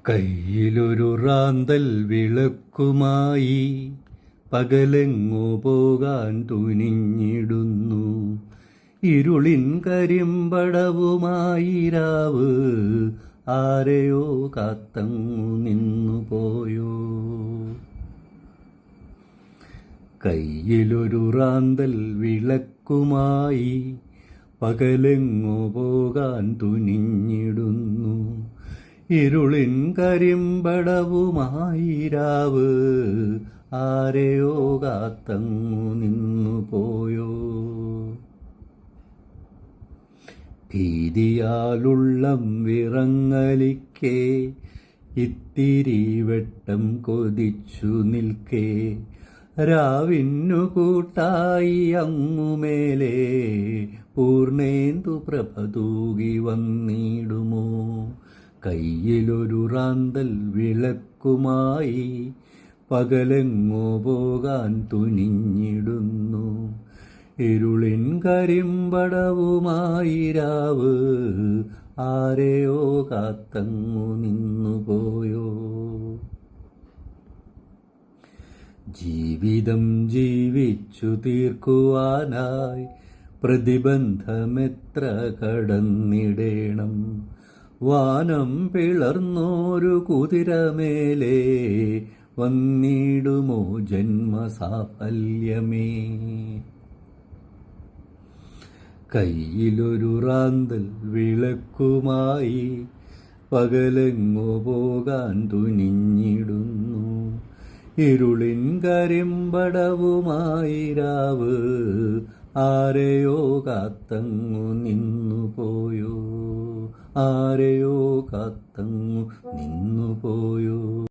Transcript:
കയ്യിലൊരു റാന്തൽ വിളക്കുമായി പകലെങ്ങോ പോകാൻ തുനിഞ്ഞിടുന്നു. ഇരുളിൻ കരിമ്പടവുമായി രാവ് ആരെയോ കാത്തങ്ങു നിന്നുപോയോ. കയ്യിലൊരു റാന്തൽ വിളക്കുമായി പകലെങ്ങോ പോകാൻ തുനിഞ്ഞിടുന്നു. ഇരുളിൻ കരിമ്പടവുമായി രാവ് ആരെയോ കാത്തങ്ങു നിന്നുപോയോ. ഭീതിയാലുള്ളം വിറങ്ങലിക്കേ ഇത്തിരി വെട്ടം കൊതിച്ചു നിൽക്കേ രാവിന്നു കൂട്ടായി അങ്ങുമേലെ പൂർണേന്ദു പ്രഭ തൂകി വന്നിടുമോ. കയ്യിലൊരു റാന്തൽ വിളക്കുമായി പകലെങ്ങോ പോകാൻ തുനിഞ്ഞിടുന്നു. ഇരുളിൻ കരിമ്പടവുമായി രാവ് ആരെയോ കാത്തങ്ങു നിന്നുപോയോ. ജീവിതം ജീവിച്ചു തീർക്കുവാനായി പ്രതിബന്ധമെത്ര കടന്നിടേണം. വാനം പിളർന്നോരു കുതിരമേലെ വന്നിടുമോ ജന്മസാഫല്യമേ. കയ്യിലൊരു റാന്തൽ വിളക്കുമായി പകലെങ്ങോ പോകാൻ തുനിഞ്ഞിടുന്നു. ഇരുളിൻ കരിമ്പടവുമായി രാവ് ആരെയോ കാത്തങ്ങു നിന്നുപോയോ. ആരെയോ കാത്തങ്ങു നിന്നുപോയോ.